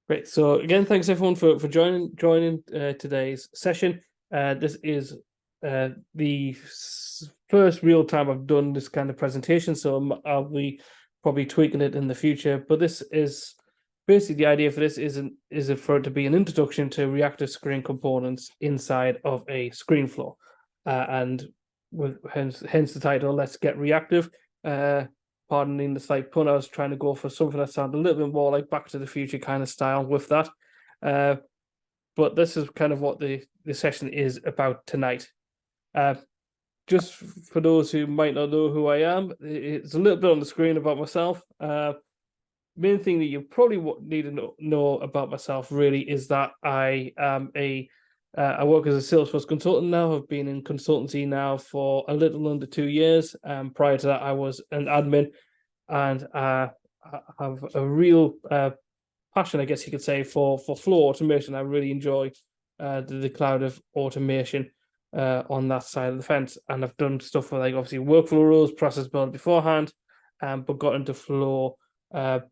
Great. So again, thanks everyone for joining today's session. This is the first real time I've done this kind of presentation, so I'll be probably tweaking it in the future. But this is basically the idea for this is for it to be an introduction to reactive screen components inside of a screen flow, and with hence the title. Let's get reactive. Pardoning the slight pun, I was trying to go for something that sounded a little bit more like Back to the Future kind of style with that. But this is kind of what the session is about tonight. Just for those who might not know who I am, it's a little bit on the screen about myself. Main thing that you probably need to know about myself really is that I am I work as a Salesforce consultant now. I've been in consultancy now for a little under 2 years. Prior to that, I was an admin, and I have a real passion, I guess you could say, for flow automation. I really enjoy the cloud of automation on that side of the fence, and I've done stuff for like obviously workflow rules, process build beforehand, but got into flow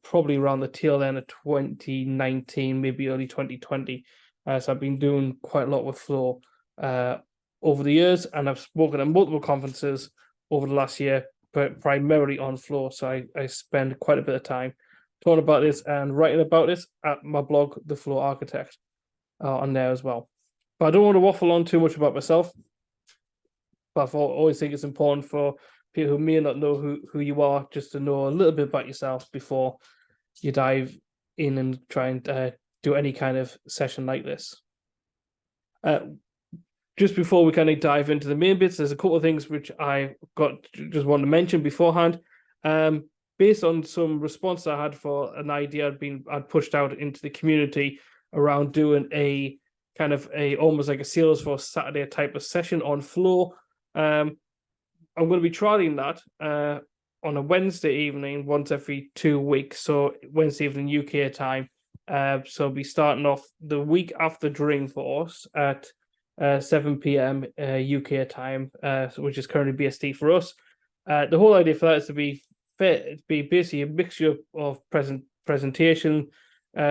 probably around the tail end of 2019, maybe early 2020. So I've been doing quite a lot with flow over the years, and I've spoken at multiple conferences over the last year, but primarily on flow. So I spend quite a bit of time talking about this and writing about this at my blog, The Flow Architect, on there as well. But I don't want to waffle on too much about myself, but I always think it's important for people who may not know who you are, just to know a little bit about yourself before you dive in and try and do any kind of session like this. Just before we kind of dive into the main bits, there's a couple of things which I just want to mention beforehand. Based on some response I had for an idea I'd pushed out into the community around doing a kind of almost like a Salesforce Saturday type of session on flow. I'm going to be trialing that on a Wednesday evening once every 2 weeks. So Wednesday evening UK time. So I'll be starting off the week after Dreamforce at 7 p.m. UK time, which is currently BST for us. The whole idea for that is to be basically a mixture of presentation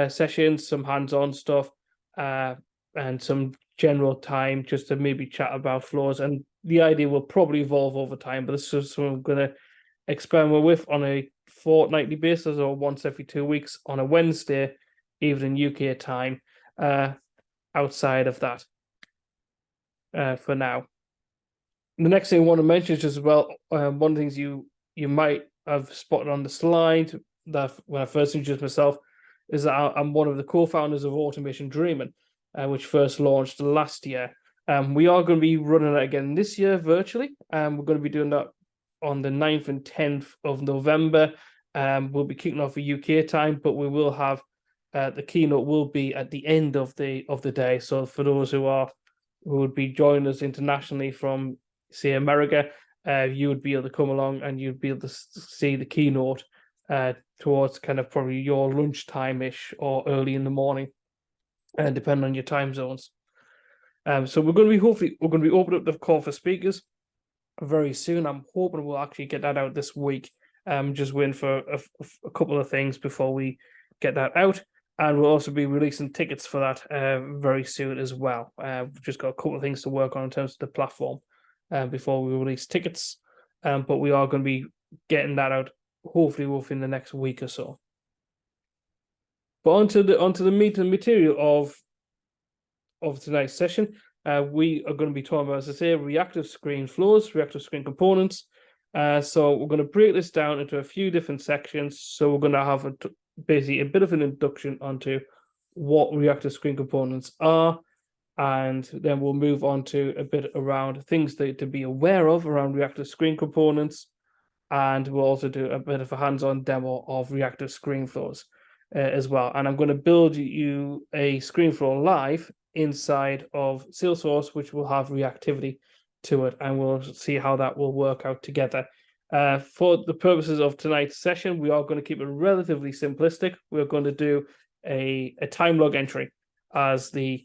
sessions, some hands-on stuff, and some general time just to maybe chat about flows. And the idea will probably evolve over time, but this is something I'm going to experiment with on a fortnightly basis or once every 2 weeks on a Wednesday evening UK time. Outside of that, for now. The next thing I want to mention is just one of the things you might have spotted on the slide that when I first introduced myself is that I'm one of the co-founders of Automation Dreaming, which first launched last year. We are going to be running it again this year virtually. We're going to be doing that on the 9th and 10th of November. We'll be kicking off a UK time, but we will have the keynote will be at the end of the day. So for those who would be joining us internationally from, say, America, you would be able to come along and you'd be able to see the keynote towards kind of probably your lunchtime-ish or early in the morning, depending on your time zones. So we're going to be opening up the call for speakers very soon. I'm hoping we'll actually get that out this week. Just waiting for a couple of things before we get that out. And we'll also be releasing tickets for that very soon as well. We've just got a couple of things to work on in terms of the platform before we release tickets. But we are going to be getting that out hopefully within the next week or so. But onto the meat and material of tonight's session. We are going to be talking about, as I say, reactive screen flows, reactive screen components. So we're going to break this down into a few different sections. So we're going to have basically a bit of an introduction onto what reactive screen components are, and then we'll move on to a bit around things to be aware of around reactive screen components, and we'll also do a bit of a hands-on demo of reactive screen flows as well. And I'm going to build you a screen flow live inside of Salesforce, which will have reactivity to it, and we'll see how that will work out together. For the purposes of tonight's session, we are going to keep it relatively simplistic. We're going to do a time log entry as the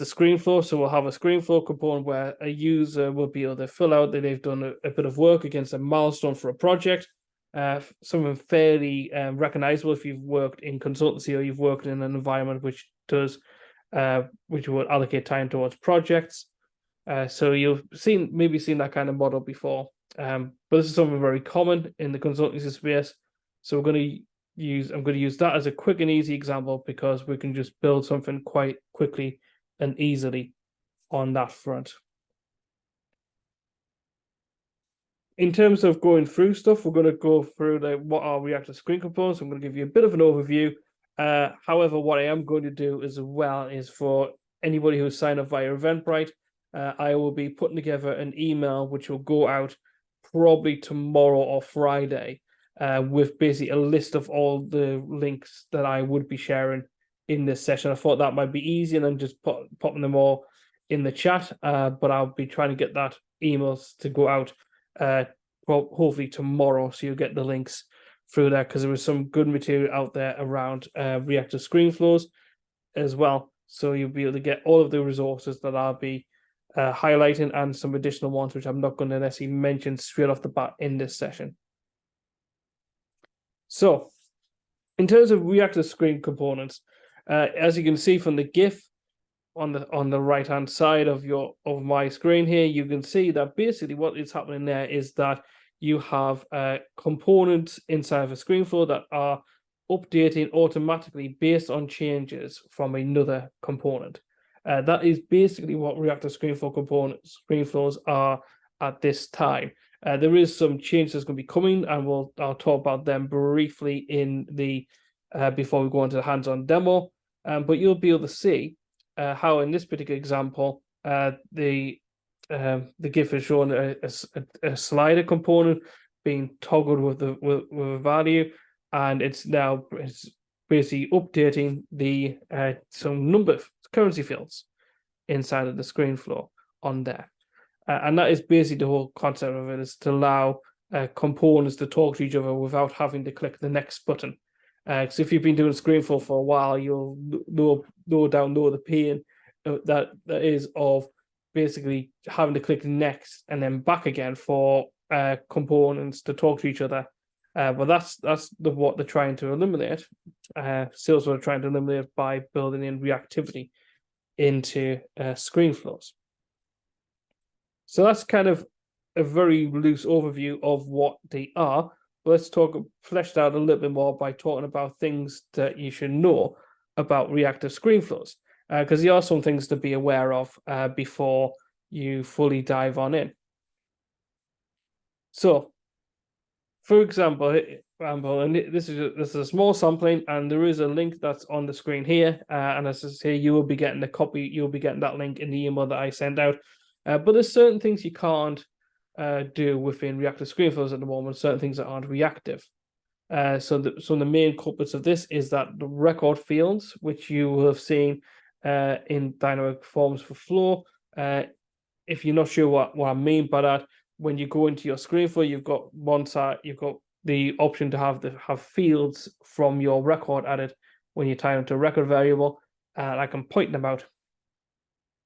screen flow. So we'll have a screen flow component where a user will be able to fill out that they've done a bit of work against a milestone for a project. something fairly recognizable if you've worked in consultancy or you've worked in an environment which will allocate time towards projects. So you've maybe seen that kind of model before, but this is something very common in the consultancy space. So I'm going to use that as a quick and easy example because we can just build something quite quickly and easily on that front. In terms of going through stuff, we're going to go through what are reactive screen components. I'm going to give you a bit of an overview. However, what I am going to do as well is for anybody who's signed up via Eventbrite, I will be putting together an email which will go out probably tomorrow or Friday with basically a list of all the links that I would be sharing in this session. I thought that might be easier than just popping them all in the chat, but I'll be trying to get that emails to go out hopefully tomorrow, so you'll get the links through there because there is some good material out there around reactive screen flows as well. So you'll be able to get all of the resources that I'll be highlighting and some additional ones which I'm not going to necessarily mention straight off the bat in this session. So in terms of reactive screen components, as you can see from the GIF on the right hand side of my screen here, you can see that basically what is happening there is that you have components inside of a screen flow that are updating automatically based on changes from another component. That is basically what reactive screen flows are at this time. There is some changes that's going to be coming, and I'll talk about them briefly in the before we go into the hands-on demo. But you'll be able to see how in this particular example, the GIF is showing a slider component being toggled with a value, and it's basically updating the some number of currency fields inside of the screen flow on there, and that is basically the whole concept of it, is to allow components to talk to each other without having to click the next button. So if you've been doing screen flow for a while, you'll know the pain that is of basically having to click next and then back again for components to talk to each other. But that's what they're trying to eliminate. Salesforce are trying to eliminate by building in reactivity into screen flows. So that's kind of a very loose overview of what they are. Let's fleshed out a little bit more by talking about things that you should know about reactive screen flows, because there are some things to be aware of before you fully dive on in. So, for example, and this is a small sampling, and there is a link that's on the screen here, and as I say, you will be getting you'll be getting that link in the email that I send out. But there's certain things you can't do within reactive screen flows at the moment, certain things that aren't reactive. So the main culprits of this is that the record fields, which you will have seen in dynamic forms for flow. If you're not sure what I mean by that, when you go into your screen flow, you've got one side, you've got the option to have fields from your record added when you tie them to a record variable, and I can point them out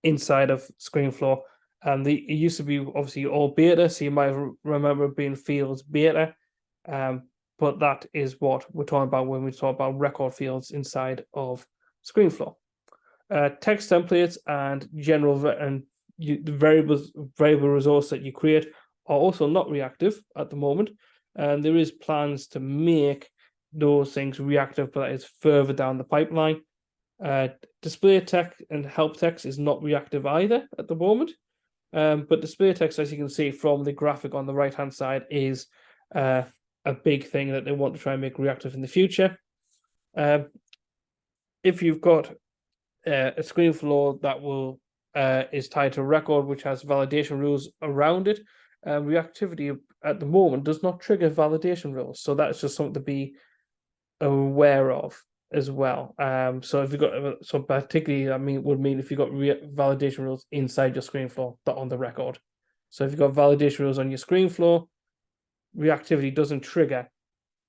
inside of screen flow. And it used to be obviously all beta, so you might remember being fields beta, but that is what we're talking about when we talk about record fields inside of ScreenFlow. Text templates and the variable resource that you create are also not reactive at the moment, and there is plans to make those things reactive, but that is further down the pipeline. Display text and help text is not reactive either at the moment. But display text, as you can see from the graphic on the right-hand side, is a big thing that they want to try and make reactive in the future. If you've got a screen flow that is tied to a record which has validation rules around it, reactivity at the moment does not trigger validation rules. So that's just something to be aware of as well. So if you've got particularly, would mean if you've got validation rules inside your screen flow, not on the record. So if you've got validation rules on your screen flow, reactivity doesn't trigger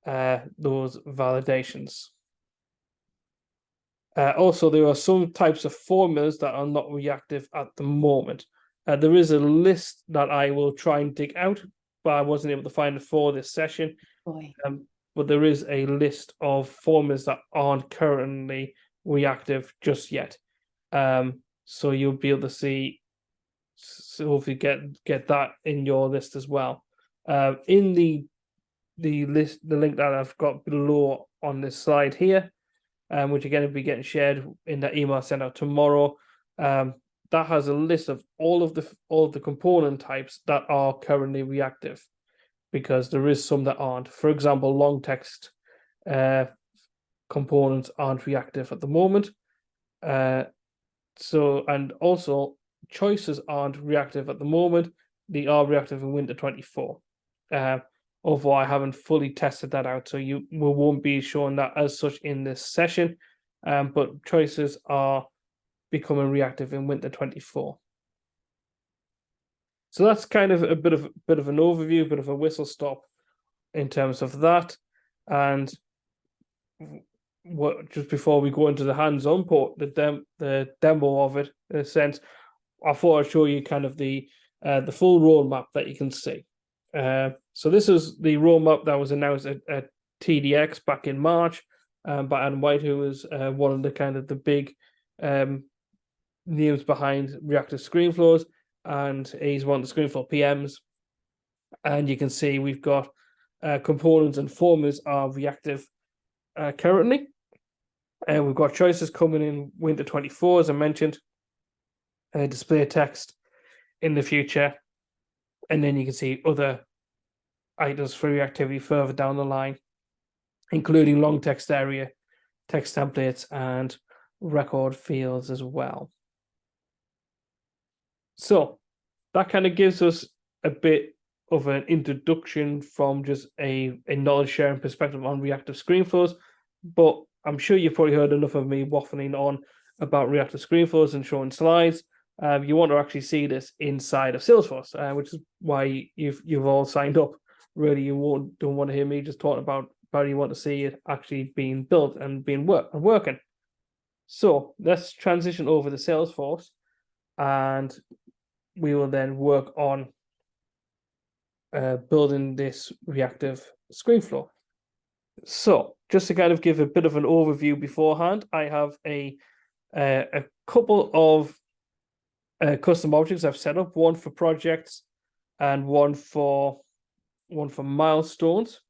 those validations. Also, there are some types of formulas that are not reactive at the moment. There is a list that I will try and dig out, but I wasn't able to find it for this session. Boy. But there is a list of formulas that aren't currently reactive just yet. So you'll be able to see, so hopefully get that in your list as well. In the list, the link that I've got below on this slide here, which again will be getting shared in that email I sent out tomorrow. That has a list of all of the component types that are currently reactive, because there is some that aren't. For example, long text components aren't reactive at the moment. So, and also choices aren't reactive at the moment. They are reactive in Winter 24. Although I haven't fully tested that out, so we won't be showing that as such in this session. But choices are becoming reactive in Winter 24. So that's kind of a bit of an overview, a bit of a whistle stop in terms of that. And what, just before we go into the hands-on port, the demo of it, in a sense, I thought I'd show you kind of the full roadmap that you can see. So this is the roadmap that was announced at TDX back in March by Adam White, who was one of the kind of the big names behind reactive screen flows, and he's one of the ScreenFlow PMs. And you can see we've got components and formulas are reactive currently. And we've got choices coming in Winter 24, as I mentioned, display text in the future. And then you can see other items for reactivity further down the line, including long text area, text templates, and record fields as well. So that kind of gives us a bit of an introduction from just a knowledge sharing perspective on reactive screen flows. But I'm sure you've probably heard enough of me waffling on about reactive screen flows and showing slides. You want to actually see this inside of Salesforce, which is why you've all signed up. Really, you don't want to hear me just talking about you want to see it actually being built and being working. So let's transition over to Salesforce, and we will then work on building this reactive screen flow. So just to kind of give a bit of an overview beforehand, I have a couple of custom objects I've set up, one for projects and one for milestones,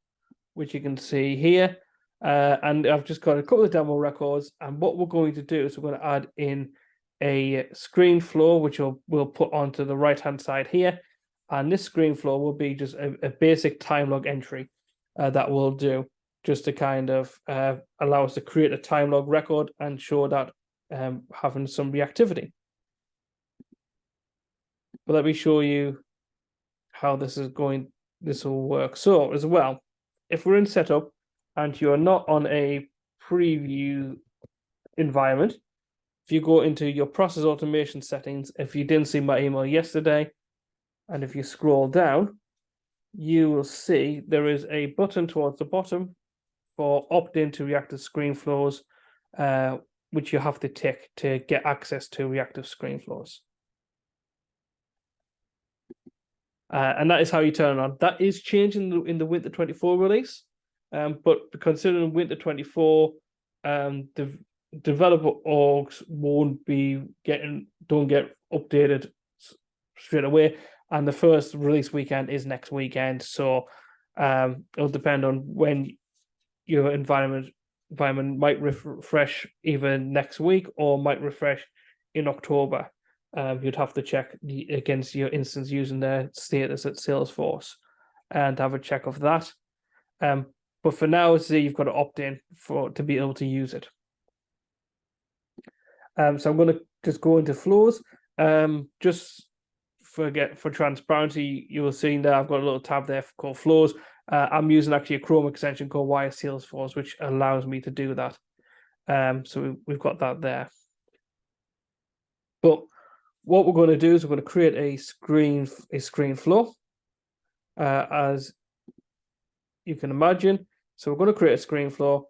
which you can see here. And I've just got a couple of demo records, and what we're going to do is we're going to add in a screen flow, which we'll put onto the right hand side here. And this screen flow will be just a basic time log entry that we'll do, just to kind of allow us to create a time log record and show that having some reactivity. But let me show you how this will work. So as well, if we're in setup and you're not on a preview environment, if you go into your process automation settings, if you didn't see my email yesterday, and if you scroll down, you will see there is a button towards the bottom for opt-in to reactive screen flows, which you have to tick to get access to reactive screen flows. And that is how you turn it on. That is changing in the Winter 24 release, but considering Winter 24, the developer orgs don't get updated straight away, and the first release weekend is next weekend. So it'll depend on when your environment might refresh either next week or might refresh in October. You'd have to check against your instance using the status at Salesforce and have a check of that. But for now, see, you've got to opt in to be able to use it. So I'm going to just go into flows. Just for transparency, you will see that I've got a little tab there called flows. I'm using actually a Chrome extension called Wire Salesforce, which allows me to do that. So we've got that there. But what we're going to do is we're going to create a screen flow, as you can imagine. So we're going to create a screen flow,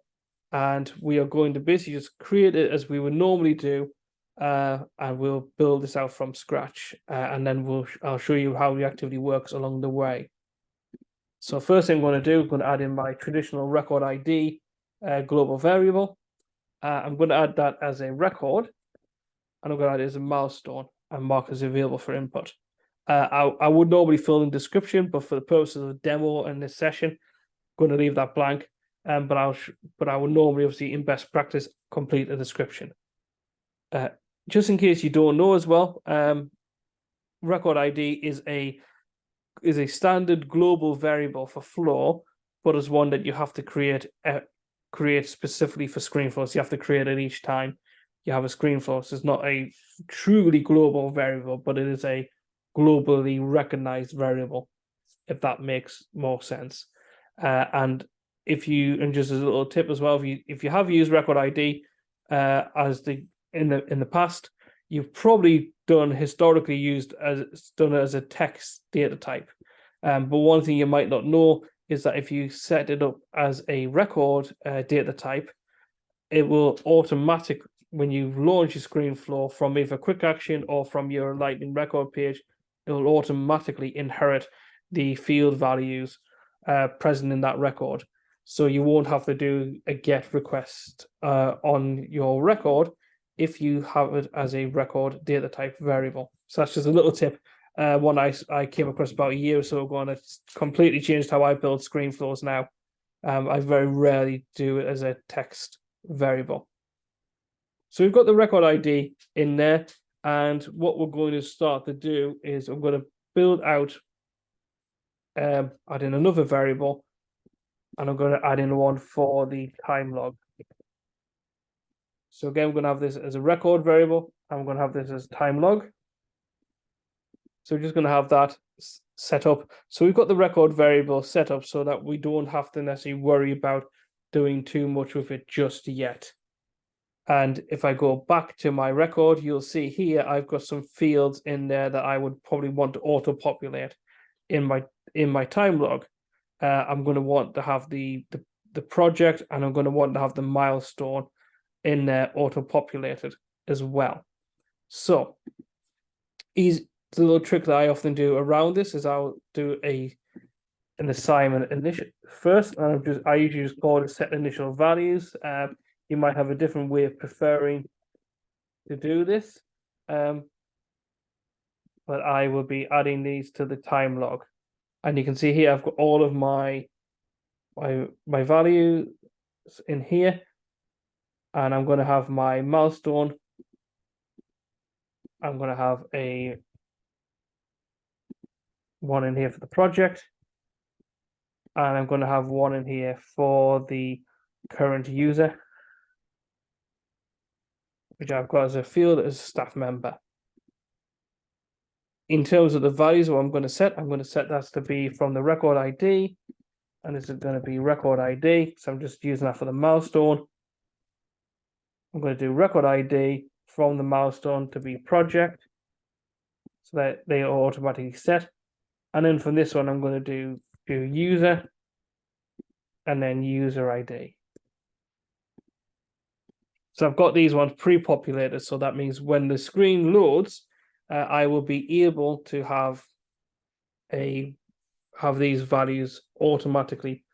and we are going to basically just create it as we would normally do, and we'll build this out from scratch, and then I'll show you how reactivity works along the way. So first thing I'm going to do, I'm going to add in my traditional record ID global variable. I'm going to add that as a record, and I'm going to add it as a milestone and mark as available for input. I would normally fill in description, but for the purposes of the demo and this session, I'm going to leave that blank. But I would normally, obviously, in best practice, complete a description. Just in case you don't know as well, record ID is a standard global variable for Flow, but it's one that you have to create specifically for ScreenFlow. So you have to create it each time you have a ScreenFlow. So it's not a truly global variable, but it is a globally recognized variable, if that makes more sense. And just as a little tip as well, if you have used record ID in the past, you've probably historically used it as a text data type. But one thing you might not know is that if you set it up as a record data type, it will automatic when you launch your ScreenFlow from either Quick Action or from your Lightning record page, it will automatically inherit the field values present in that record. So you won't have to do a GET request on your record if you have it as a record data type variable. So that's just a little tip. One I came across about a year or so ago, and it's completely changed how I build ScreenFlows now. I very rarely do it as a text variable. So we've got the record ID in there, and what we're going to start to do is I'm going to build out, add in another variable, and I'm going to add in one for the time log. So again, we're going to have this as a record variable. I'm going to have this as time log. So we're just going to have that set up. So we've got the record variable set up so that we don't have to necessarily worry about doing too much with it just yet. And if I go back to my record, you'll see here I've got some fields in there that I would probably want to auto-populate in my time log. I'm going to want to have the project, and I'm going to want to have the milestone in there auto-populated as well. So the little trick that I often do around this is I'll do an assignment initial first, and I usually just call it set initial values. You might have a different way of preferring to do this, but I will be adding these to the time log, and you can see here I've got all of my values in here, and I'm going to have my milestone. I'm going to have one in here for the project, and I'm going to have one in here for the current user, which I've got as a field as a staff member. In terms of the values, what I'm going to set that to be from the record ID, and this is going to be record ID. So I'm just using that for the milestone. I'm going to do record ID from the milestone to be project, so that they are automatically set. And then from this one, I'm going to do user, and then user ID. So I've got these ones pre-populated, so that means when the screen loads, I will be able to have these values automatically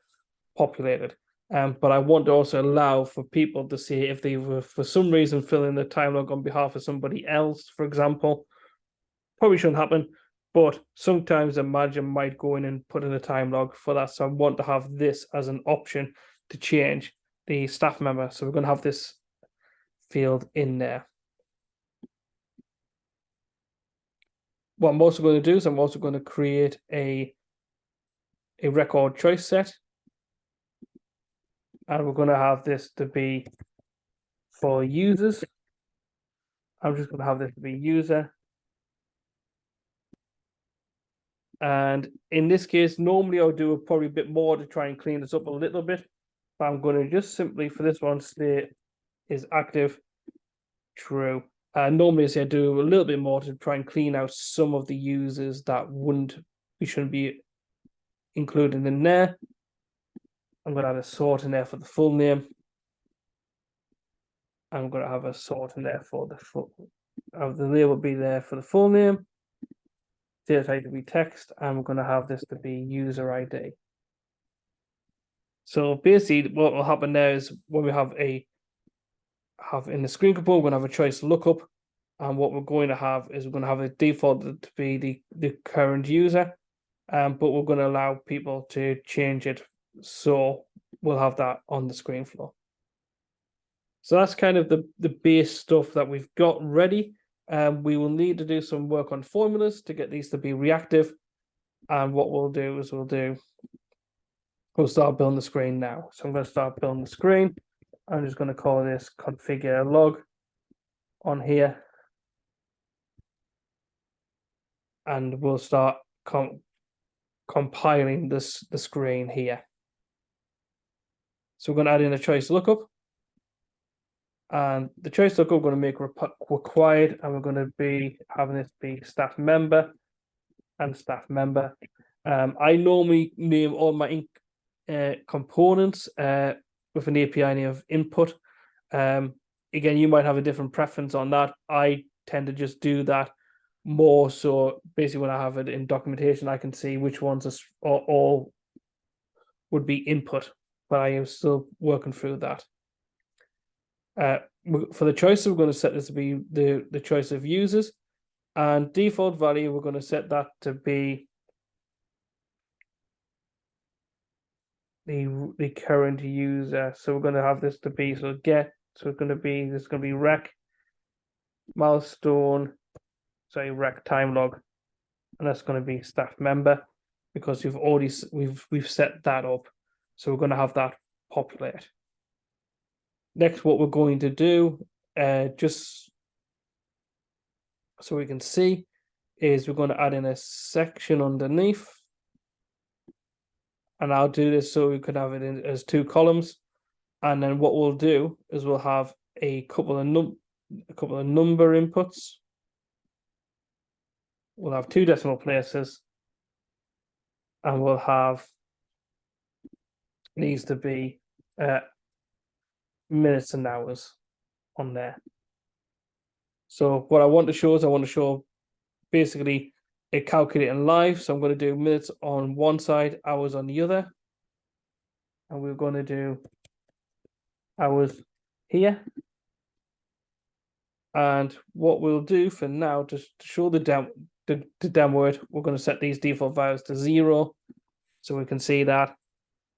populated. But I want to also allow for people to see if they were for some reason filling the time log on behalf of somebody else, for example. Probably shouldn't happen, but sometimes a manager might go in and put in a time log for that. So I want to have this as an option to change the staff member. So we're going to have this field in there. What I'm also going to do is I'm also going to create a record choice set, and we're going to have this to be for users. I'm just going to have this to be user, and in this case, normally I'll do probably a bit more to try and clean this up a little bit, but I'm going to just simply for this one state is active true. Normally, I do a little bit more to try and clean out some of the users that we shouldn't be included in there. I'm going to add a sort in there for the full name. I'm going to have a sort in there for the full. The label be there for the full name. Data type to be text, and we're going to have this to be user ID. So basically what will happen now is when we have in the screen component, we're going to have a choice lookup. And what we're going to have is we're going to have a default to be the current user. But we're going to allow people to change it. So we'll have that on the screen floor. So that's kind of the base stuff that we've got ready. We will need to do some work on formulas to get these to be reactive. And what we'll do is we'll start building the screen now. So I'm going to start building the screen. I'm just going to call this configure log on here. And we'll start compiling the screen here. So we're going to add in a choice lookup. And the choice lookup we're going to make required, and we're going to be having this be staff member and staff member. I normally name all my components with an API name of input. Again, you might have a different preference on that. I tend to just do that more so basically when I have it in documentation, I can see which ones are all would be input, but I am still working through that. For the choice, we're going to set this to be the choice of users, and default value, we're going to set that to be the current user. So we're going to have this to be so it's going to be rec milestone, sorry, rec time log, and that's going to be staff member because we've set that up. So we're going to have that populate. Next, what we're going to do, just so we can see, is we're going to add in a section underneath. And I'll do this so we could have it in as 2 columns. And then what we'll do is we'll have a couple of number inputs. We'll have 2 decimal places. And we'll have these to be minutes and hours on there. So what I want to show is basically it calculating live. So I'm going to do minutes on one side, hours on the other. And we're going to do hours here. And what we'll do for now, just to show the downward, we're going to set these default values to 0. So we can see that.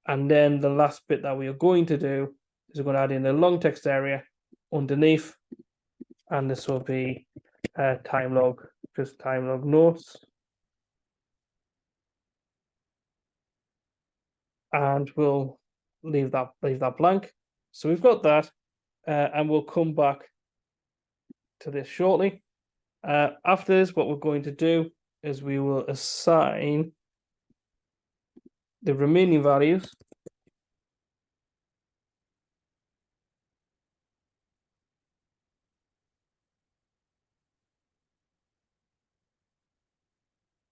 And then the last bit that we are going to do is we're going to add in the long text area underneath. And this will be time log notes. And we'll leave that blank. So we've got that, and we'll come back to this shortly. After this, what we're going to do is we will assign the remaining values.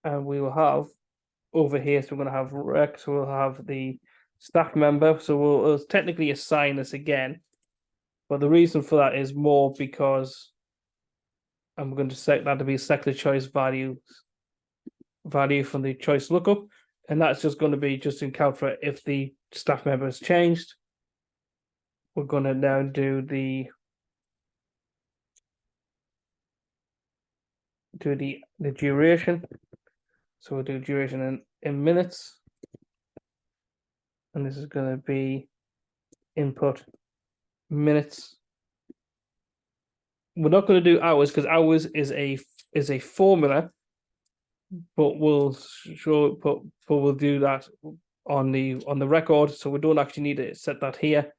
And we will have over here, so we're going to have rec, so we'll have the staff member. So we'll technically assign this again. But the reason for that is more because I'm going to set that to be select the choice value from the choice lookup. And that's just going to be just in count for if the staff member has changed. We're going to now do the duration. So we'll do duration in minutes. And this is going to be input minutes. We're not going to do hours because hours is a formula, but we'll do that on the record. So we don't actually need to set that here.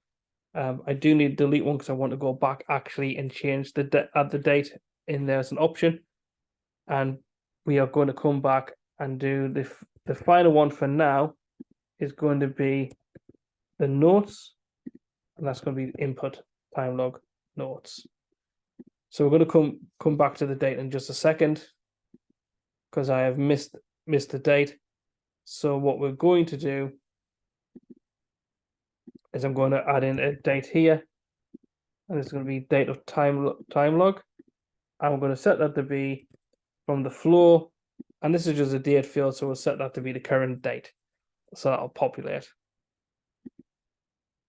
I do need to delete one because I want to go back actually and change add the date in there as an option. And we are going to come back and do the final one for now is going to be the notes, and that's going to be input time log notes. So we're going to come back to the date in just a second because I have missed the date. So what we're going to do is I'm going to add in a date here, and it's going to be date of time log. I'm going to set that to be from the floor, and this is just a date field, so we'll set that to be the current date. So that'll populate.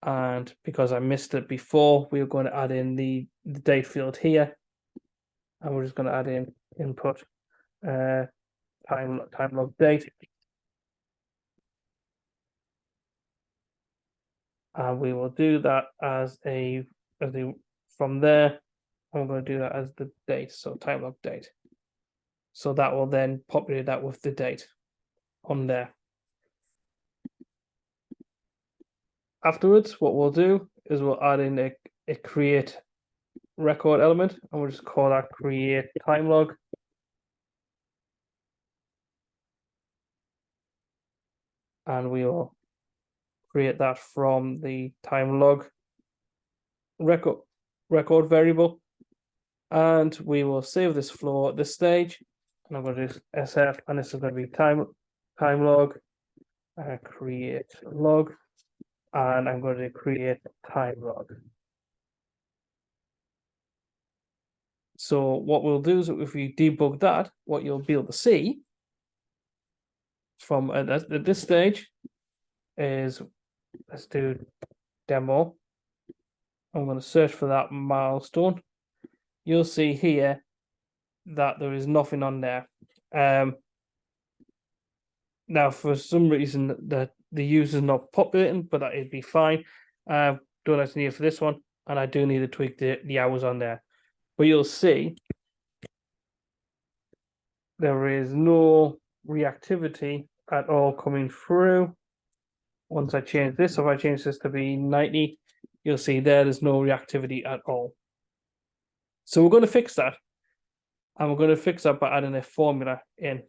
And because I missed it before, we're going to add in the date field here. And we're just going to add in input time log date. And we will do that from there. I'm going to do that as the date, so time log date. So that will then populate that with the date on there. Afterwards, what we'll do is we'll add in a create record element, and we'll just call that create time log. And we will create that from the time log record variable. And we will save this flow at this stage. And I'm going to do SF, and this is going to be time log, create log, and I'm going to create time log. So what we'll do is if we debug that, what you'll be able to see from at this stage is, let's do demo. I'm going to search for that milestone. You'll see here that there is nothing on there. Now, for some reason, the user's not populating, but that would be fine. Don't actually need it for this one, and I do need to tweak the hours on there. But you'll see there is no reactivity at all coming through. Once I change this, so if I change this to be 90, you'll see there's no reactivity at all. So we're going to fix that. And we're going to fix that by adding a formula in.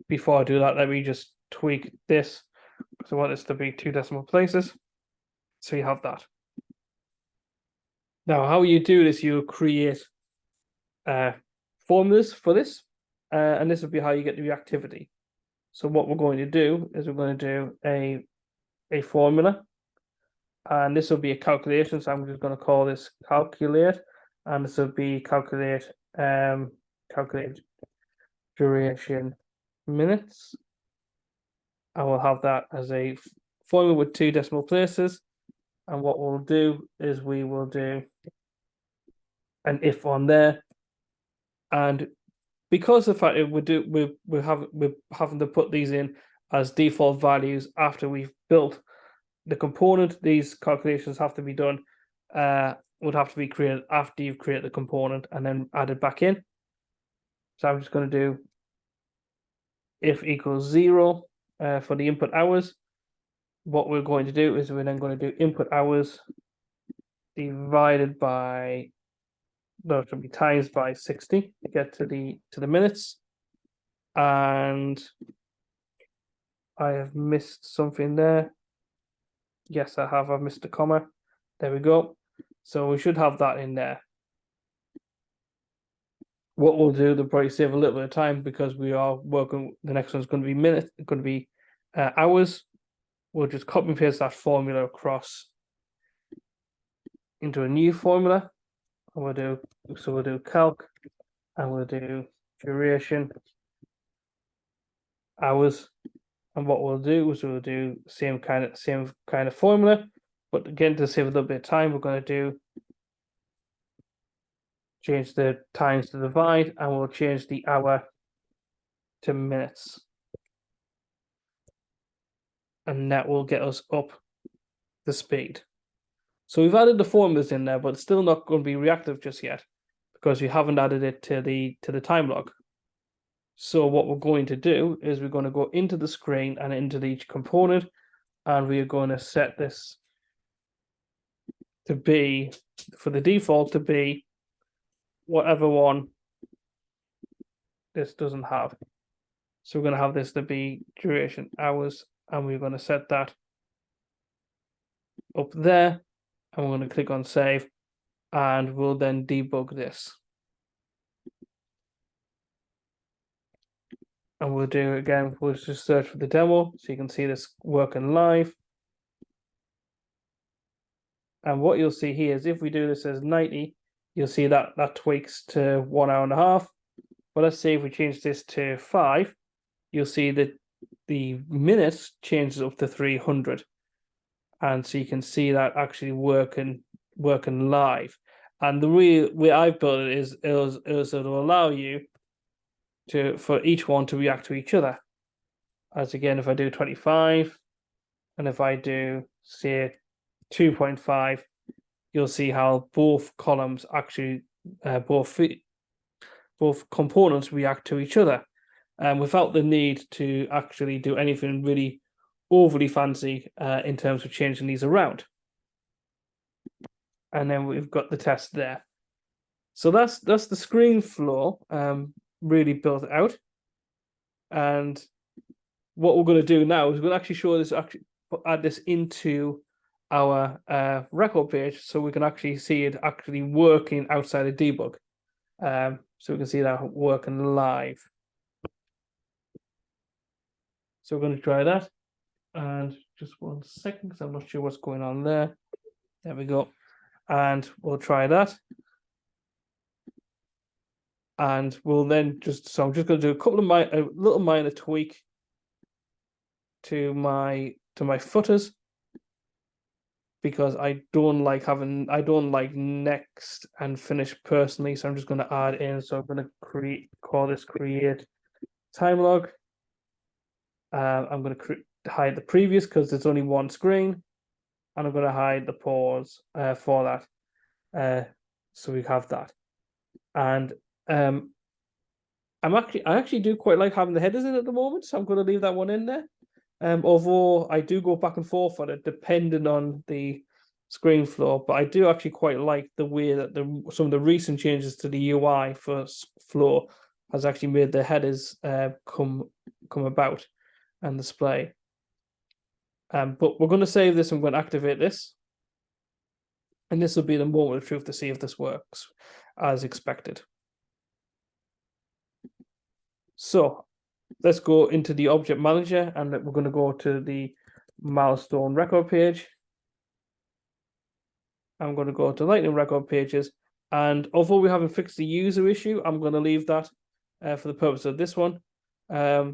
Before I do that, let me just tweak this, because I want this to be 2 decimal places. So you have that. Now, how you do this, you create formulas for this, and this will be how you get the reactivity. So what we're going to do is we're going to do a formula, and this will be a calculation. So I'm just going to call this calculate, and this will be calculate duration minutes. I will have that as a formula with 2 decimal places. And what we'll do is we will do an if on there. And because of the fact we're having to put these in as default values after we've built the component, these calculations have to be done, would have to be created after you've created the component and then added back in. So I'm just going to do if equals 0 for the input hours. What we're going to do is we're then going to do input hours divided by, that should be times by 60 to get to the minutes. And I have missed something there. Yes, I have. I've missed a comma. There we go. So we should have that in there. What we'll do, they'll probably save a little bit of time because we are working. The next one's going to be minutes. It's going to be hours. We'll just copy and paste that formula across into a new formula. And we'll do calc, and we'll do duration hours. And what we'll do is we'll do same kind of formula, but again, to save a little bit of time, we're going to change the times to divide, and we'll change the hour to minutes. And that will get us up the speed. So we've added the formulas in there, but it's still not going to be reactive just yet because we haven't added it to the time log. So what we're going to do is we're going to go into the screen and into each component, and we are going to set this to be, for the default, to be whatever one this doesn't have. So we're going to have this to be duration hours, and we're going to set that up there, and we're going to click on save, and we'll then debug this. And we'll do it again, we'll just search for the demo so you can see this working live. And what you'll see here is if we do this as 90, you'll see that that tweaks to 1 hour and a half. But let's say if we change this to 5, you'll see that the minutes changes up to 300. And so you can see that actually working live. And the way I've built it is it'll allow you for each one to react to each other. As again, if I do 25, and if I do say 2.5, you'll see how both columns actually both components react to each other, without the need to actually do anything really overly fancy in terms of changing these around. And then we've got the test there. So that's the screen floor really built out. And what we're going to do now is we're going to actually show this, add this into our record page so we can actually see it actually working outside of debug. So we can see that working live. So we're going to try that. And just 1 second, because I'm not sure what's going on there. There we go. And we'll try that. And we'll then so I'm just going to do a couple of a little minor tweak to my footers, because I don't like next and finish personally. So I'm just going to add in. So I'm going to call this create time log. I'm going to hide the previous because there's only one screen, and I'm going to hide the pause for that. So we have that. And I actually do quite like having the headers in at the moment, so I'm going to leave that one in there. Although I do go back and forth on it depending on the screen floor, but I do actually quite like the way that some of the recent changes to the UI for floor has actually made the headers come about and display. But we're going to save this. I'm going to activate this, and this will be the moment of truth to see if this works as expected. So let's go into the object manager, and we're going to go to the milestone record page. I'm going to go to Lightning record pages, and although we haven't fixed the user issue, I'm going to leave that for the purpose of this one, for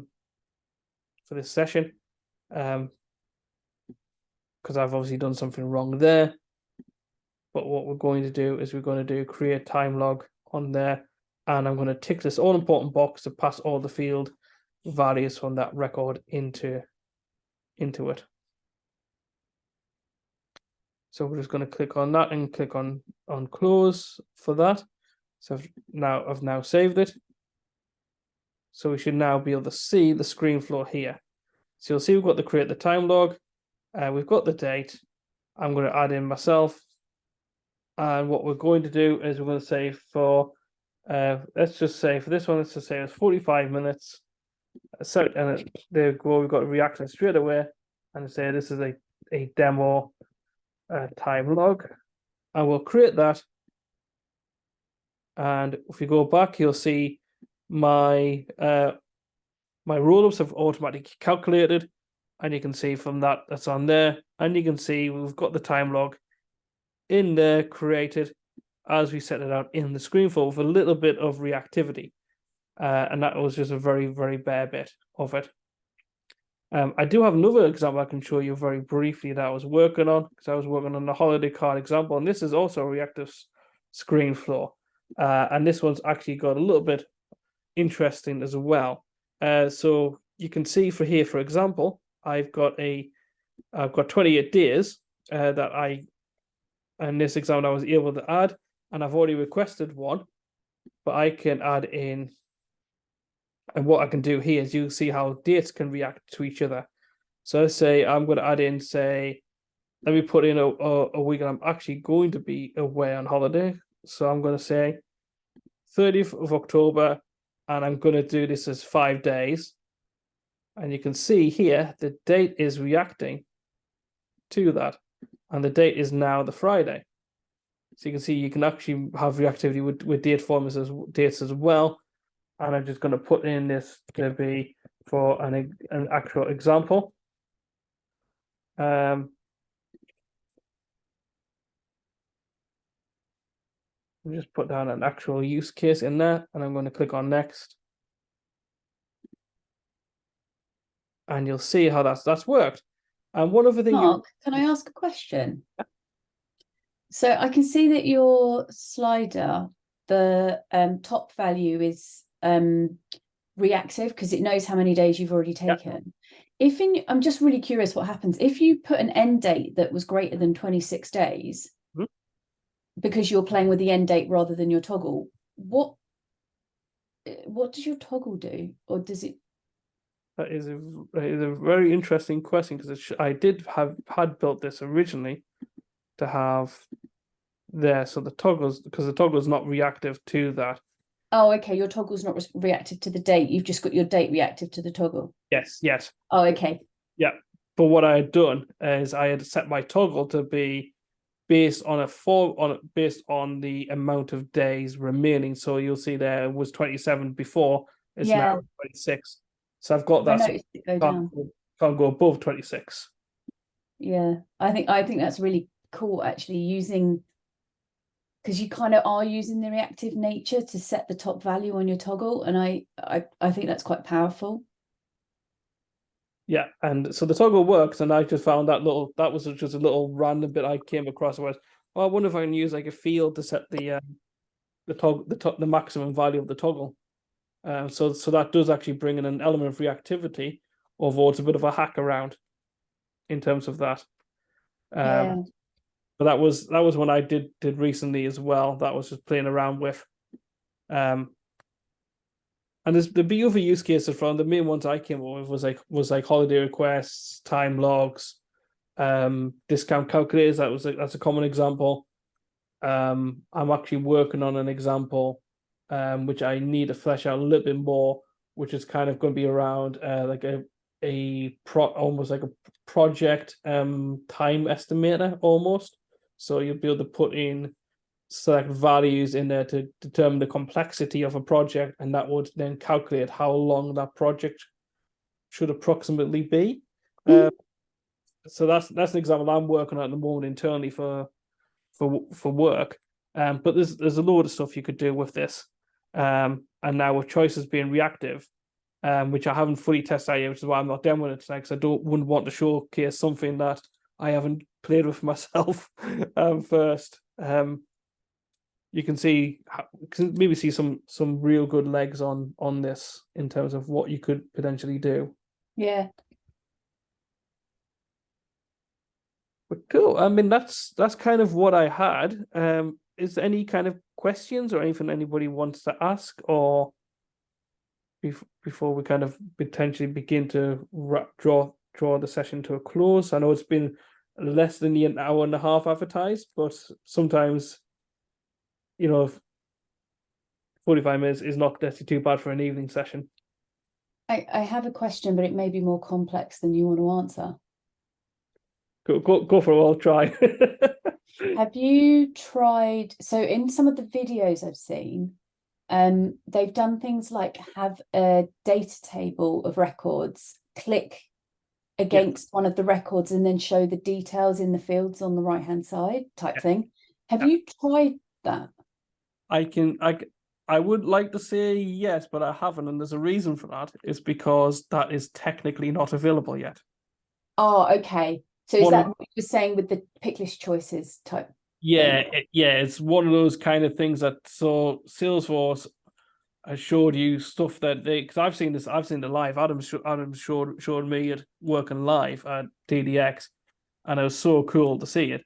this session, because I've obviously done something wrong there. But what we're going to do is we're going to do create time log on there, and I'm going to tick this all important box to pass all the field values from that record into it. So we're just going to click on that and click on close for that. So I've now saved it. So we should now be able to see the screen floor here. So you'll see we've got the create the time log. We've got the date. I'm going to add in myself. And what we're going to do is we're going to say for, let's just say for this one, let's just say it's 45 minutes. So, and there we go, we've got reacting straight away, and say this is a demo time log, and we'll create that. And if you go back, you'll see my my rollups have automatically calculated, and you can see from that's on there, and you can see we've got the time log in there created as we set it out in the screen floor with a little bit of reactivity, and that was just a very, very bare bit of it. I do have another example I can show you very briefly that I was working on, because I was working on the holiday card example, and this is also a reactive screen floor, and this one's actually got a little bit interesting as well. So you can see for here, for example, I've got 28 days that in this example I was able to add, and I've already requested one, but I can add in. And what I can do here is you see how dates can react to each other. So let's say I'm going to add in, say, let me put in a week I'm actually going to be away on holiday. So I'm going to say 30th of October, and I'm going to do this as 5 days. And you can see here the date is reacting to that, and the date is now the Friday. So you can see you can actually have reactivity with date formats as dates as well. And I'm just going to put in this to be for an actual example. I'll just put down an actual use case in there, and I'm going to click on next. and you'll see how that's worked. And one other thing, Mark, can I ask a question? So I can see that your slider, the top value is reactive because it knows how many days you've already taken. I'm just really curious what happens if you put an end date that was greater than 26 days, because you're playing with the end date rather than your toggle. What does your toggle do, or does it? That is a very interesting question, because I had built this originally to have there, so the toggles, because the toggle is not reactive to that. Oh, okay. Your toggle's not reactive to the date. You've just got your date reactive to the toggle. Yes. Oh, okay. Yeah. But what I had done is I had set my toggle to be based on the amount of days remaining. So you'll see there was 27 before, it's now 26. So I've got I that. noticed it go down. Can't go above 26. Yeah, I think that's really cool actually, using, because you kind of are using the reactive nature to set the top value on your toggle, and I think that's quite powerful. Yeah, and so the toggle works, and I just found that was just a little random bit I came across where, well, I wonder if I can use like a field to set the maximum value of the toggle. So that does actually bring in an element of reactivity, although it's a bit of a hack around in terms of that. Yeah. But that was one I did recently as well. That was just playing around with. And there'd be other use cases from the main ones I came up with was like holiday requests, time logs, discount calculators. That's a common example. I'm actually working on an example, which I need to flesh out a little bit more, which is kind of going to be around like almost like a project time estimator almost. So you'll be able to put in select values in there to determine the complexity of a project, and that would then calculate how long that project should approximately be. So that's an example I'm working on at the moment internally for work. But there's a load of stuff you could do with this. And now with choices being reactive, which I haven't fully tested out yet, which is why I'm not demoing it tonight, because wouldn't want to showcase something that I haven't played with myself first. You can maybe see some real good legs on this in terms of what you could potentially do. Yeah. But cool. I mean, that's kind of what I had. Is there any kind of questions or anything anybody wants to ask, or before we kind of potentially begin to draw the session to a close? I know it's been less than an hour and a half advertised, but sometimes, 45 minutes is not necessarily too bad for an evening session. I have a question, but it may be more complex than you want to answer. Go for it. I'll try. Have you tried? So in some of the videos I've seen, they've done things like have a data table of records, click against one of the records, and then show the details in the fields on the right hand side type thing. Have you tried that? I would like to say yes, but I haven't, and there's a reason for that. It's because that is technically not available yet. Oh, okay. So is that what you were saying with the pick list choices type? Yeah, it's one of those kind of things that, so Salesforce has showed you stuff that because I've seen it live. Adam showed me it working live at TDX, and it was so cool to see it.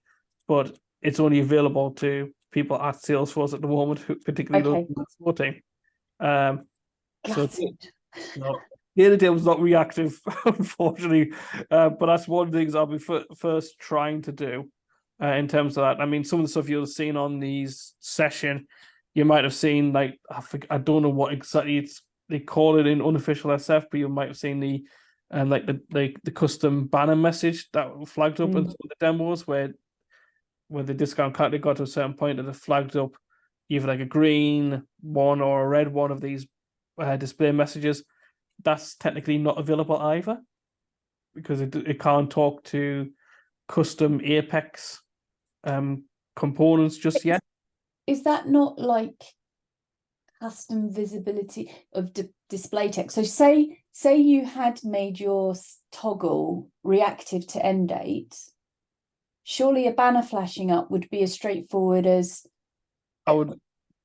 But it's only available to people at Salesforce at the moment, particularly those voting. So the other day was not reactive, unfortunately. But that's one of the things I'll be first trying to do in terms of that. I mean, some of the stuff you've seen on these session, you might have seen, like, I don't know what exactly they call it in unofficial SF, but you might have seen the custom banner message that flagged up in some of the demos where the discount calculator got to a certain point and it flagged up either like a green one or a red one of these display messages. That's technically not available either, because it can't talk to custom Apex components just yet. Is that not like custom visibility of display text. So say you had made your toggle reactive to end date. Surely a banner flashing up would be as straightforward as the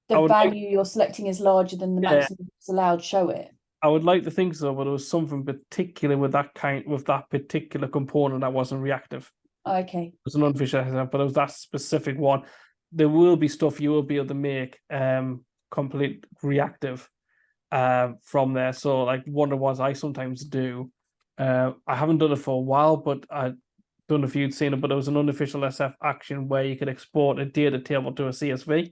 value you're selecting is larger than the maximum that's allowed, show it. I would like to think so, but there was something particular with that particular component that wasn't reactive. Okay. It was an unofficial, but it was that specific one. There will be stuff you will be able to make complete reactive from there. So like one of the ones I sometimes do, I haven't done it for a while, but I don't know if you'd seen it, but there was an unofficial SF action where you could export a data table to a CSV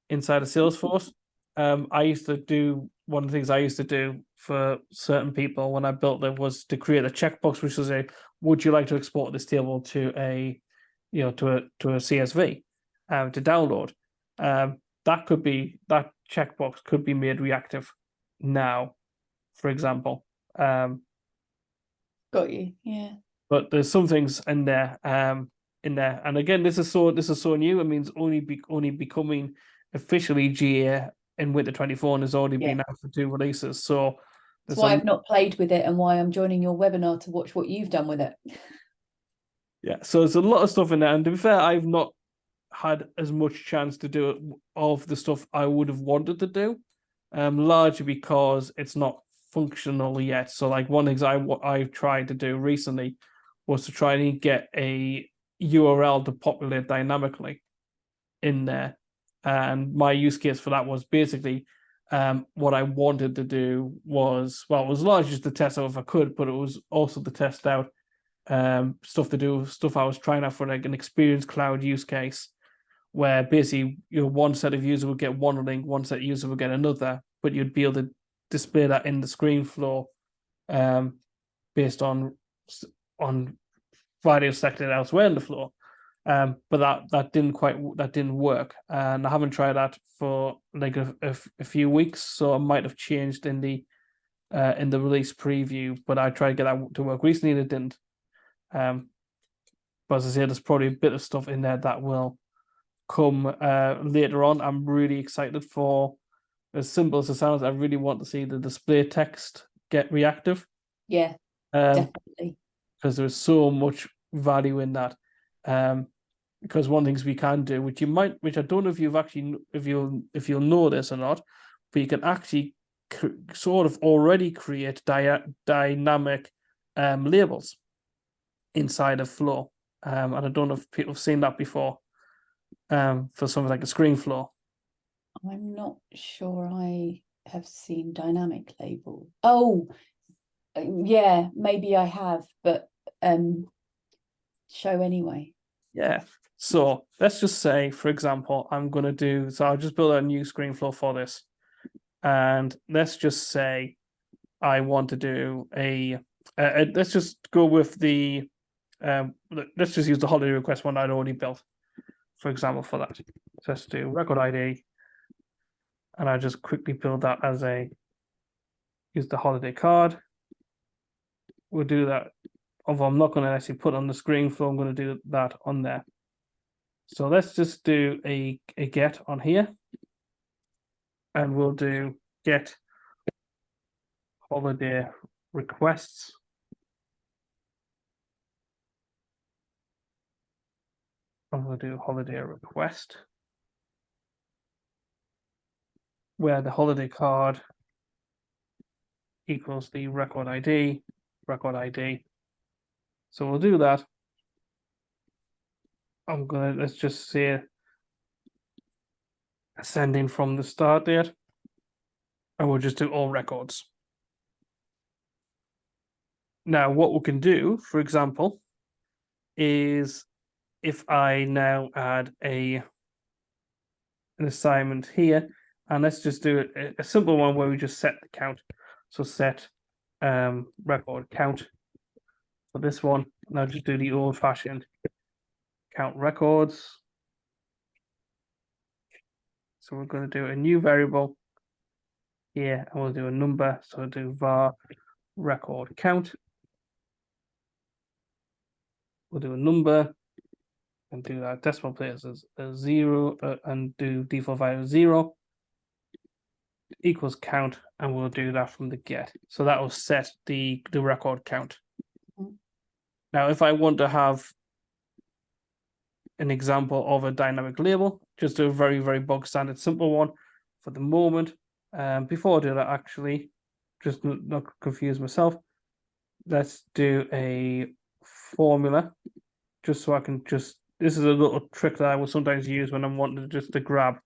inside of Salesforce. I used to do one of the things I used to do for certain people when I built it was to create a checkbox, which was would you like to export this table to a CSV to download? That checkbox could be made reactive now, for example. Got you, yeah. But there's some things in there, and again, this is so new. It means only becoming officially GA in Winter 24, and has already been out for 2 releases. So that's why I've not played with it, and why I'm joining your webinar to watch what you've done with it. Yeah, so there's a lot of stuff in there, and to be fair, I've not had as much chance to do it of the stuff I would have wanted to do, largely because it's not functional yet. So like one thing I've tried to do recently was to try and get a URL to populate dynamically in there. And my use case for that was basically what I wanted to do was, well, it was largely just to test out if I could, but it was also to test out stuff I was trying out for like an Experience Cloud use case, where basically one set of users would get one link, one set of users would get another, but you'd be able to display that in the screen flow based on values selected elsewhere in the flow. But that didn't work, and I haven't tried that for like a few weeks, so it might have changed in the release preview. But I tried to get that to work recently, and it didn't. But as I say, there's probably a bit of stuff in there that will come later on. I'm really excited for, as simple as it sounds, I really want to see the display text get reactive. Yeah, definitely. Because there's so much value in that. Because one of the things we can do, which I don't know if you'll know this or not, but you can actually sort of already create dynamic labels inside of Flow. And I don't know if people have seen that before. For something like a screen flow. I'm not sure I have seen dynamic label. Oh, yeah, maybe I have, but show anyway. Yeah. So let's just say, for example, I'll just build a new screen flow for this. And let's just say I want to do let's just go with the, let's just use the holiday request one I'd already built, for example, for that. So let's do record ID. And I just quickly build that as use the holiday card. We'll do that. Although I'm not going to actually put on the screen flow, I'm going to do that on there. So let's just do a get on here. And we'll do get holiday requests. And we'll do holiday request, where the holiday card equals the record ID. So we'll do that. Let's just say ascending from the start date, and we'll just do all records. Now, what we can do, for example, is if I now add an assignment here, and let's just do a simple one where we just set the count. So set record count for this one. Now just do the old-fashioned count records. So we're going to do a new variable here, and we'll do a number. So we'll do var record count. We'll do a number and do that decimal place as 0 and do default value 0. equals count, and we'll do that from the get. So that will set the record count. Now, if I want to have an example of a dynamic label, just do a very, very bog standard simple one for the moment. Before I do that, actually, just not confuse myself, let's do a formula, just so I can this is a little trick that I will sometimes use when I'm wanting to grab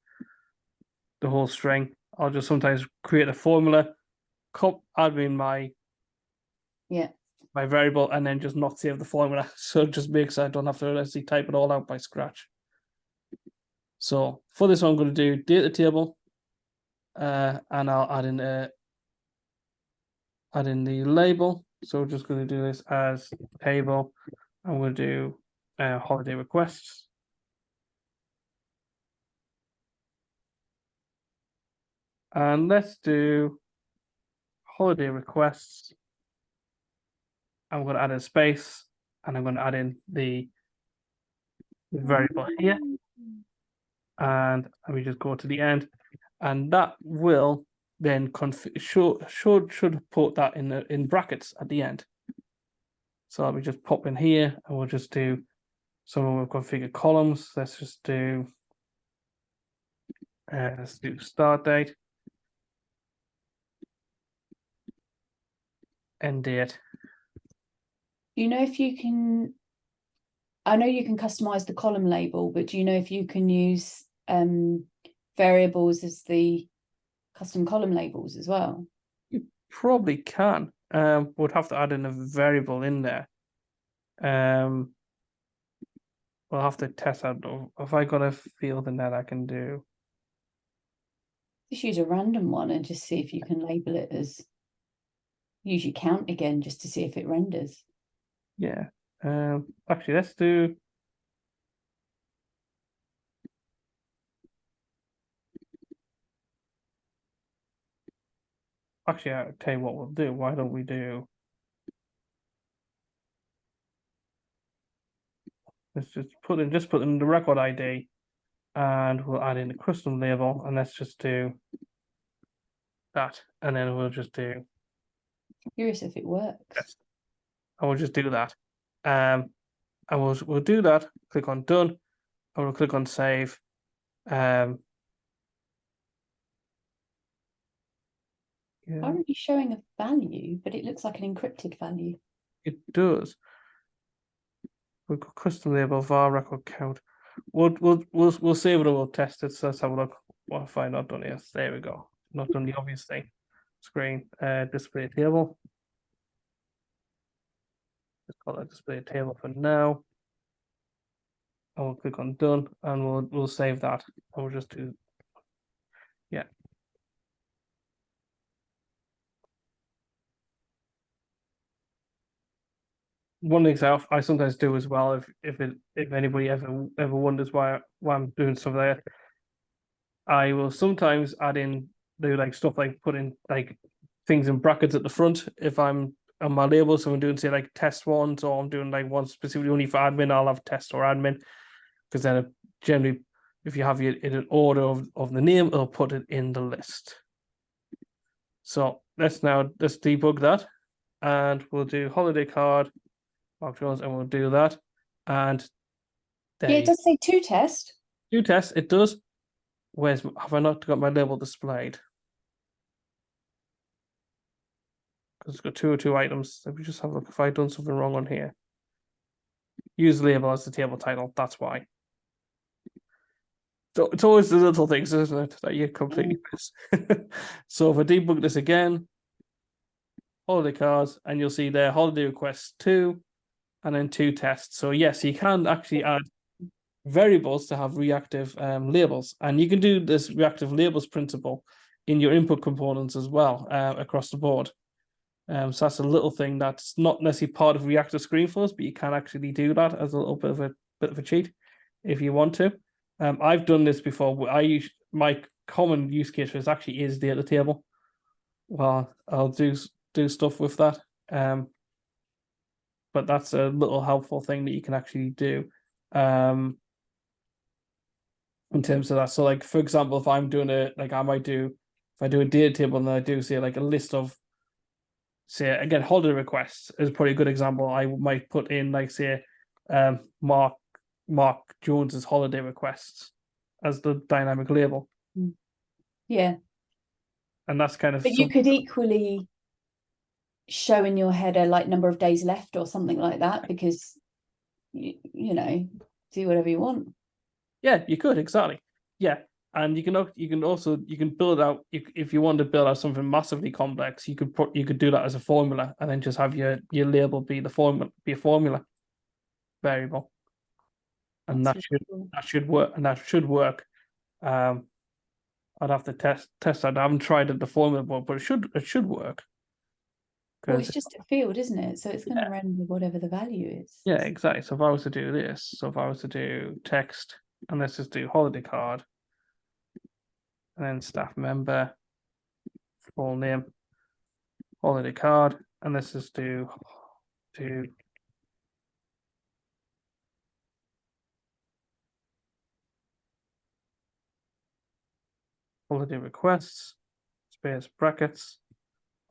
the whole string. I'll just sometimes create a formula, add in my variable, and then just not save the formula. So it just makes I don't have to actually type it all out by scratch. So for this one, I'm going to do data table, and I'll add in the label. So we're just going to do this as table, and we'll do holiday requests. And let's do holiday requests. I'm going to add a space, and I'm going to add in the variable here. And we just go to the end, and that will then should put that in brackets at the end. So let me just pop in here, and we'll just do some of configured columns. Let's just do start date, end date. You know if you can, I know you can customize the column label, but do you know if you can use variables as the custom column labels as well? You probably can. We'd have to add in a variable in there. We'll have to test out. If I got a field in that I can do. Just use a random one and just see if you can label it as, use your count again just to see if it renders. Yeah. Actually, let's do. Actually, I'll tell you what we'll do. Why don't we do? Let's just put in the record ID, and we'll add in the custom label, and let's just do that, and then we'll just do. Curious if it works. Yes. I will just do that. And we'll do that. Click on done. I will click on save. Yeah. Already showing a value, but it looks like an encrypted value. It does. We've got custom label var record count. We'll save it and we'll test it. So let's have a look. What if I not done this? There we go. Not done the obvious thing. Screen display table. Just call that display table for now. And we'll click on done, and we'll save that. And we'll just do, yeah. One thing I sometimes do as well, if anybody ever wonders why I'm doing stuff there, I will sometimes do like stuff like putting like things in brackets at the front if I'm on my label. So I'm doing say like test ones, or I'm doing like one specifically only for admin. I'll have test or admin, because then generally, if you have it in an order of the name, it'll put it in the list. So let's debug that, and we'll do holiday card, Mark Jones, and we'll do that. And yeah, it does say to test. To test, it does. Have I not got my label displayed? Because it's got 202 items. Let me just have a look if I've done something wrong on here. Use label as the table title. That's why. So it's always the little things, isn't it, that you completely miss. So if I debug this again, holiday cards, and you'll see there holiday requests 2, and then 2 tests. So yes, you can actually add variables to have reactive labels, and you can do this reactive labels principle in your input components as well across the board. So that's a little thing that's not necessarily part of reactive screen flows, but you can actually do that as a little bit of a cheat if you want to. I've done this before. My common use case for this actually is data table. Well, I'll do stuff with that. But that's a little helpful thing that you can actually do. In terms of that. So like, for example, if I'm doing I might do, if I do a data table and I do say like a list of, say again, holiday requests is probably a good example. I might put in like say Mark Jones's holiday requests as the dynamic label. Yeah. And that's kind of But you could equally show in your header like number of days left or something like that, because you know, do whatever you want. Yeah, you could, exactly. Yeah. And you can build out, if you want to build out something massively complex, you could do that as a formula and then just have your label be a formula variable. And That's really cool. that should work. I'd have to test that. I haven't tried it the formula board, but it should work. Well, it's just a field, isn't it? So it's going to run with whatever the value is. Yeah, exactly. So if I was to do this, if I was to do text, and let's just do holiday card, and then staff member, full name, holiday card, and let's just do holiday requests, space brackets,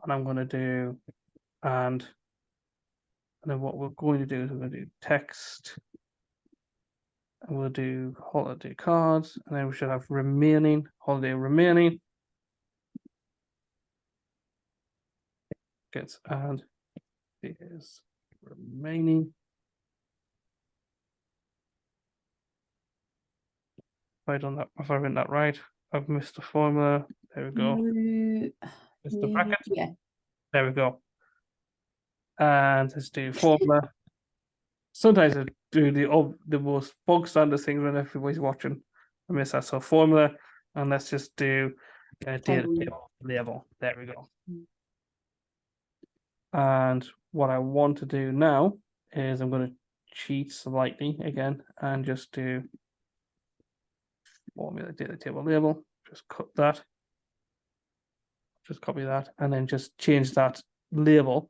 and I'm going to do, and then what we're going to do is we're going to do text, and we'll do holiday cards, and then we should have remaining, holiday remaining. Gets and is remaining. If I've written that right, I've missed the formula. There we go. Missed the bracket. Yeah. There we go. And let's do formula. Sometimes I do the most bog standard things when everybody's watching. I miss that. So formula, and let's just do data table label. There we go. And what I want to do now is I'm going to cheat slightly again and just do formula data table label. Just cut that. Just copy that, and then just change that label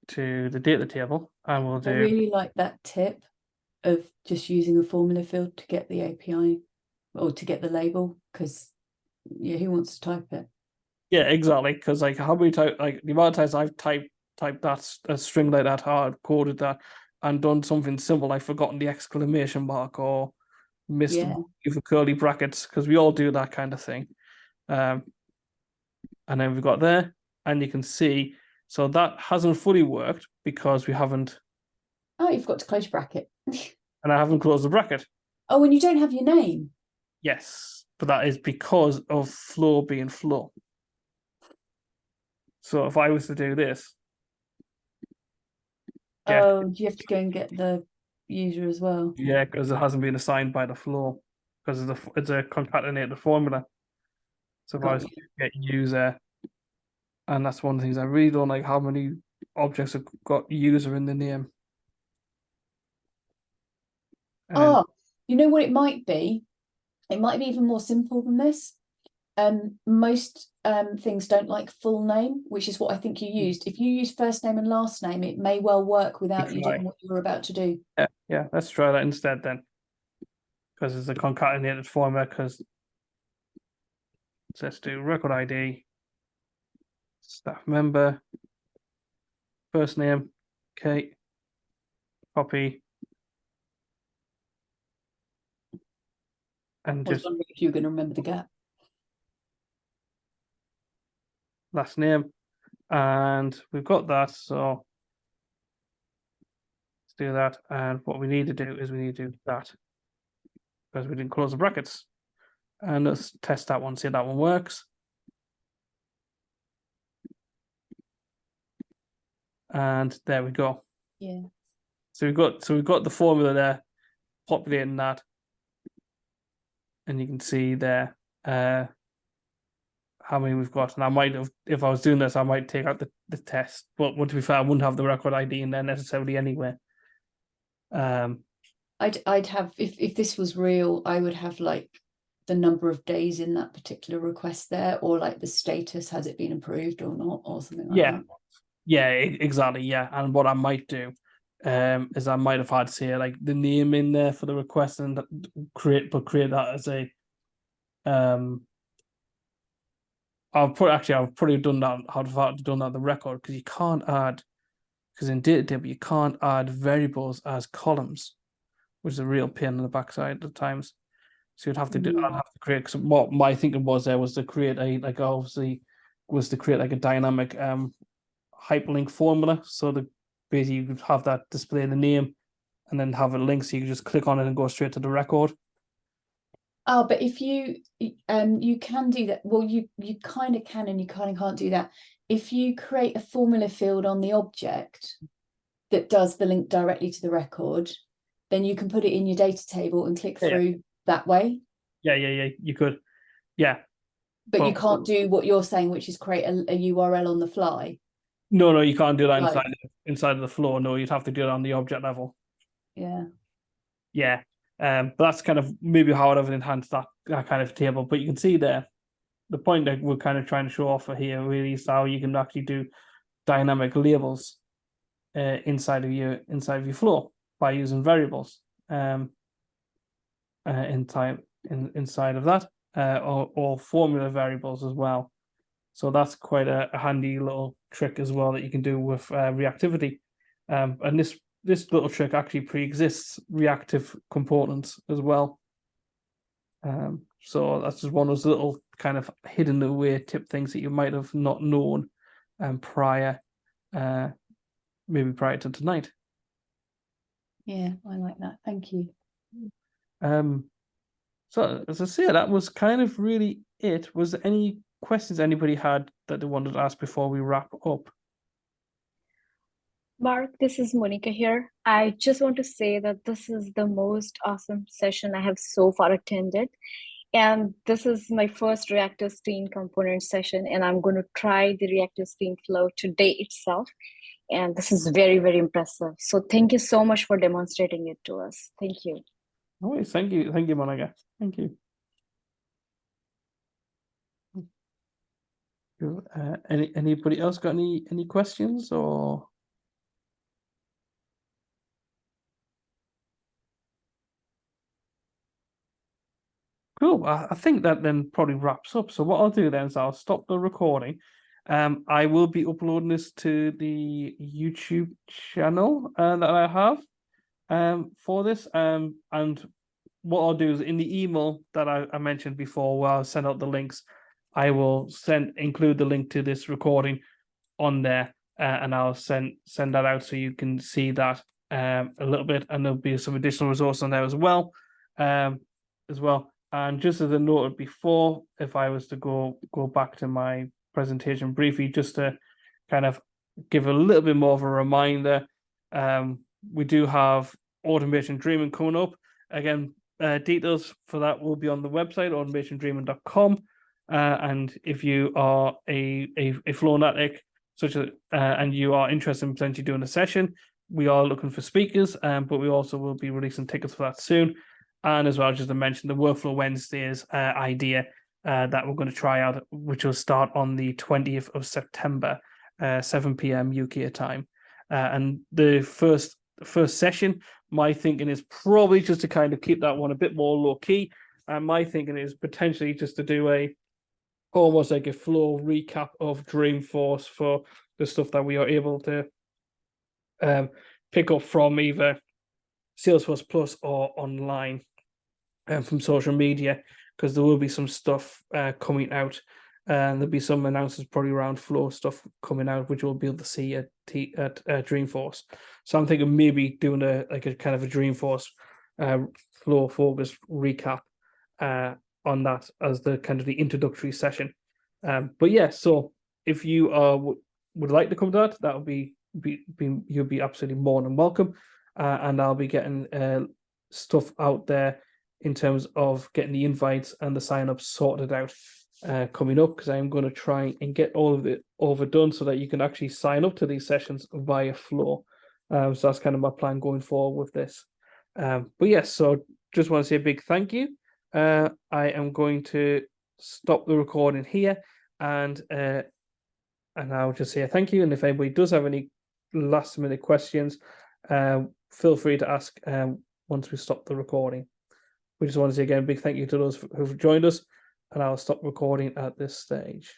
to the data table, and we'll do. I really like that tip of just using a formula field to get the API or to get the label, because who wants to type it? Yeah, exactly. Because like how many times, like the amount of times I've typed that a string like that, hard coded that, and done something simple like forgotten the exclamation mark or missed the curly brackets, because we all do that kind of thing. And then we've got there, and you can see, so that hasn't fully worked because we haven't. Oh, you've got to close your bracket. And I haven't closed the bracket. Oh, and you don't have your name. Yes, but that is because of flow being flow. So if I was to do this. Oh, do you have to go and get the user as well? Yeah, because it hasn't been assigned by the flow, because it's a concatenated formula. So if I was to get user, and that's one of the things I really don't like, how many objects have got user in the name. And you know what it might be? It might be even more simple than this. Most things don't like full name, which is what I think you used. If you use first name and last name, it may well work without you doing what you were about to do. Yeah, let's try that instead then, because it's a concatenated format. Because let's do record ID, staff member, first name, Kate, copy, and just wondering if you're going to remember the gap. Last name, and we've got that. So let's do that. And what we need to do is we need to do that, because we didn't close the brackets. And let's test that one, see if that one works. And there we go. Yeah. So we've got the formula there, populating that, and you can see there how many we've got. And I might have, if I was doing this, I might take out the test. But to be fair, I wouldn't have the record ID in there necessarily anyway. I'd have, if this was real, I would have like the number of days in that particular request there, or like the status, has it been approved or not, or something like that. Yeah, exactly. Yeah. And what I might do is I might have had, say, like the name in there for the request, and create that as a I've probably done that. I've done that on the record because you can't add, because in data table you can't add variables as columns, which is a real pain in the backside at times. So you'd have to I'd have to create. Cause what my thinking was there was to create a dynamic hyperlink formula. So that basically you could have that display the name, and then have a link so you can just click on it and go straight to the record. Oh, but if you can do that. Well, you kind of can and you kind of can't do that. If you create a formula field on the object that does the link directly to the record, then you can put it in your data table and click through that way. Yeah, you could. Yeah. But you can't do what you're saying, which is create a URL on the fly. No, you can't do that inside of the flow. No, you'd have to do it on the object level. Yeah. Yeah. But that's kind of maybe how I'd have enhanced that kind of table. But you can see there, the point that we're kind of trying to show off here really is how you can actually do dynamic labels inside of your flow by using variables inside of that or formula variables as well. So that's quite a handy little trick as well that you can do with reactivity. And this little trick actually pre-exists reactive components as well. So that's just one of those little kind of hidden away tip things that you might have not known prior to tonight. Yeah, I like that. Thank you. So as I say, that was kind of really it. Was there any questions anybody had that they wanted to ask before we wrap up? Mark, this is Monica here. I just want to say that this is the most awesome session I have so far attended. And this is my first Reactive Screen Component session, and I'm going to try the Reactive Screen Flow today itself. And this is very, very impressive. So thank you so much for demonstrating it to us. Thank you. Oh, thank you, Monica. Thank you. Anybody else got any questions or? Cool. I think that then probably wraps up. So what I'll do then is I'll stop the recording. I will be uploading this to the YouTube channel that I have for this. And what I'll do is in the email that I mentioned before, where I'll send out the links, I will include the link to this recording on there, and I'll send that out so you can see that a little bit, and there'll be some additional resource on there as well. And just as I noted before, if I was to go back to my presentation briefly, just to kind of give a little bit more of a reminder, we do have Automation Dreaming coming up. Again, details for that will be on the website, automationdreaming.com. And if you are a Flownatic, and you are interested in potentially doing a session, we are looking for speakers, but we also will be releasing tickets for that soon. And as well, just to mention the Workflow Wednesdays idea that we're going to try out, which will start on the 20th of September, 7 p.m. UK time. And the first session, my thinking is probably just to kind of keep that one a bit more low key. And my thinking is potentially just to do almost like a flow recap of Dreamforce for the stuff that we are able to pick up from either Salesforce Plus or online from social media, because there will be some stuff coming out, and there'll be some announcements probably around flow stuff coming out, which we'll be able to see at Dreamforce. So I'm thinking maybe doing a kind of a Dreamforce flow focused recap on that as the kind of the introductory session. But yeah, so if you would like to come to that would be you'll be absolutely more than welcome. And I'll be getting stuff out there in terms of getting the invites and the sign-ups sorted out coming up, because I'm going to try and get all of it overdone so that you can actually sign up to these sessions via Flow. So that's kind of my plan going forward with this. But yes, so just want to say a big thank you. I am going to stop the recording here, and I'll just say thank you. And if anybody does have any last-minute questions, feel free to ask once we stop the recording. We just want to say again a big thank you to those who've joined us, and I'll stop recording at this stage.